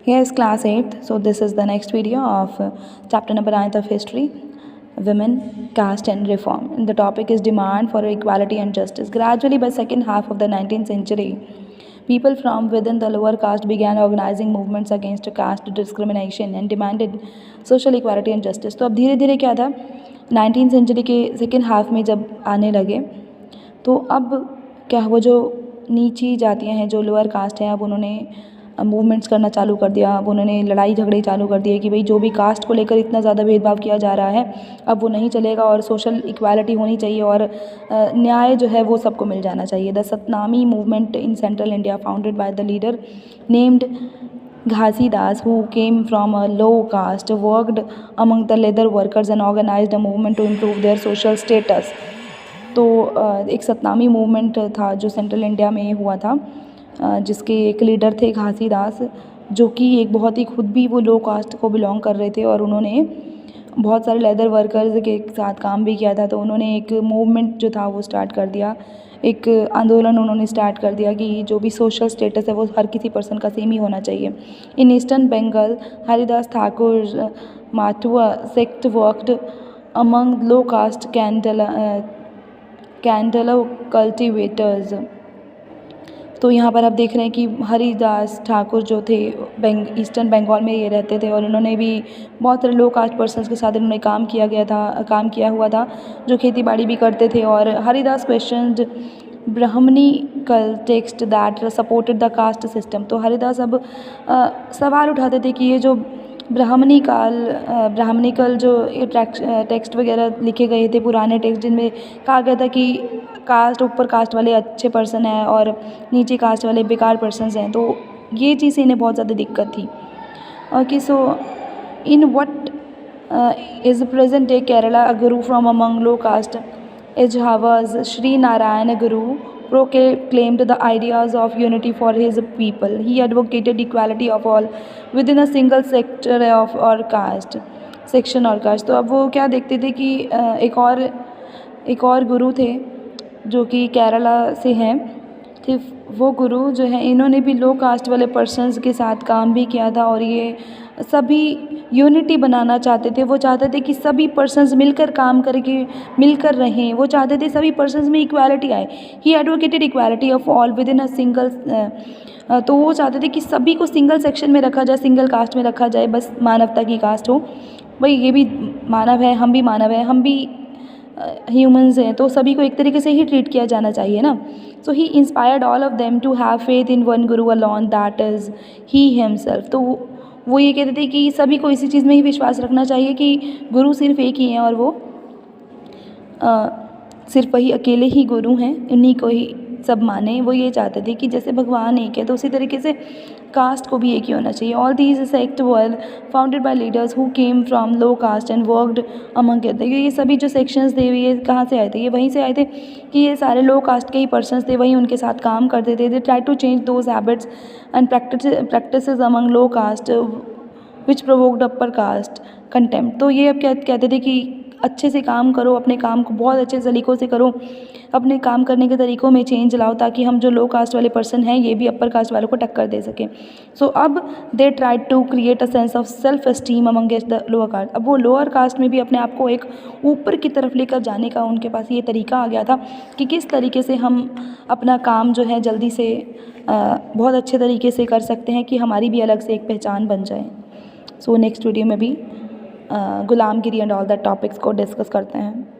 Yes, class 8th. So this is the next video of chapter number 9th of history, women, caste and reform. And the topic is demand for equality and justice. Gradually by second half of the 19th century, people from within the lower caste began organizing movements against caste discrimination and demanded social equality and justice. तो अब धीरे धीरे क्या था, 19th century के second half में जब आने लगे तो अब क्या वो जो नीची जातियाँ हैं, जो लोअर कास्ट हैं, अब उन्होंने मूवमेंट्स करना चालू कर दिया। अब उन्होंने लड़ाई झगड़े चालू कर दिए कि भाई जो भी कास्ट को लेकर इतना ज़्यादा भेदभाव किया जा रहा है अब वो नहीं चलेगा और सोशल इक्वालिटी होनी चाहिए और न्याय जो है वो सबको मिल जाना चाहिए। The Satnami movement in central India founded by the leader named Ghasidas, who came from a low caste, worked among the leather workers and organized a movement to improve their social status. तो एक Satnami movement था जो central India में हुआ था, जिसके एक leader थे घासीदास, जो कि एक बहुत ही खुद भी वो लो कास्ट को बिलोंग कर रहे थे और उन्होंने बहुत सारे लेदर वर्कर्स के साथ काम भी किया था। तो उन्होंने एक मूवमेंट जो था वो स्टार्ट कर दिया, एक आंदोलन उन्होंने स्टार्ट कर दिया कि जो भी सोशल स्टेटस है वो हर किसी पर्सन का सेम ही होना चाहिए। In eastern Bengal, Haridas Thakur Matua sect worked among low caste Chandala cultivators. तो यहाँ पर आप देख रहे हैं कि हरिदास ठाकुर जो थे ईस्टर्न बंगाल में ये रहते थे और इन्होंने भी बहुत सारे लो कास्ट पर्सन्स के साथ इन्होंने काम किया हुआ था जो खेती बाड़ी भी करते थे। और Haridas questioned Brahmanical text that supported the caste system. तो हरिदास अब सवाल उठाते थे कि ये जो ब्राह्मणिकल जो ये टेक्स्ट वगैरह लिखे गए थे, पुराने टेक्स्ट जिनमें कहा गया था कि कास्ट ऊपर कास्ट वाले अच्छे पर्सन हैं और नीचे कास्ट वाले बेकार पर्सन्स हैं, तो ये चीज़ से इन्हें बहुत ज़्यादा दिक्कत थी। Okay, so in what is present day Kerala a guru from among low caste Ezhavas Shri Narayana Guru proclaimed the ideas of unity for his people. He advocated equality of all within a single sector of or caste section और cast. तो अब वो क्या देखते थे कि एक और गुरु थे जो कि केरला से हैं, ठीक, वो गुरु जो है इन्होंने भी लो कास्ट वाले पर्सन्स के साथ काम भी किया था और ये सभी यूनिटी बनाना चाहते थे। वो चाहते थे कि सभी पर्सन्स मिलकर काम करके मिलकर रहें, वो चाहते थे सभी पर्सन्स में इक्वालिटी आए। ही advocated equality of all with in a single. तो वो चाहते थे कि सभी को सिंगल सेक्शन में रखा जाए, सिंगल कास्ट में रखा जाए, बस मानवता की कास्ट हो। भाई ये भी मानव है, हम भी मानव हैं, हम भी ह्यूमंस हैं, तो सभी को एक तरीके से ही ट्रीट किया जाना चाहिए ना। So he inspired all of them to have faith in one guru alone that is he himself. तो वो ये कहते थे कि सभी को इसी चीज़ में ही विश्वास रखना चाहिए कि गुरु सिर्फ एक ही हैं और वो सिर्फ वही अकेले ही गुरु हैं, उन्हीं को ही सब माने। वो ये चाहते थे कि जैसे भगवान एक है तो उसी तरीके से कास्ट को भी एक ही होना चाहिए। All these sect were founded by leaders who came from low caste and worked among. कहते हैं कि ये सभी जो सेक्शंस थे ये कहाँ से आए थे, ये वहीं से आए थे कि ये सारे लो कास्ट के ही पर्सन्स थे, वहीं उनके साथ काम करते थे। They try to change those habits and practices among low caste which provoked upper caste contempt. तो ये अब क्या कहते थे कि अच्छे से काम करो, अपने काम को बहुत अच्छे तरीक़ों से करो, अपने काम करने के तरीक़ों में चेंज लाओ ताकि हम जो लो कास्ट वाले पर्सन हैं ये भी अपर कास्ट वालों को टक्कर दे सकें। सो अब they try to create a sense of self esteem amongst the lower caste. अब वो लोअर कास्ट में भी अपने आप को एक ऊपर की तरफ लेकर जाने का उनके पास ये तरीका आ गया था कि किस तरीके से हम अपना काम जो है जल्दी से बहुत अच्छे तरीके से कर सकते हैं कि हमारी भी अलग से एक पहचान बन जाए। सो नेक्स्ट वीडियो में भी गुलामगिरी एंड ऑल दैट टॉपिक्स को डिस्कस करते हैं।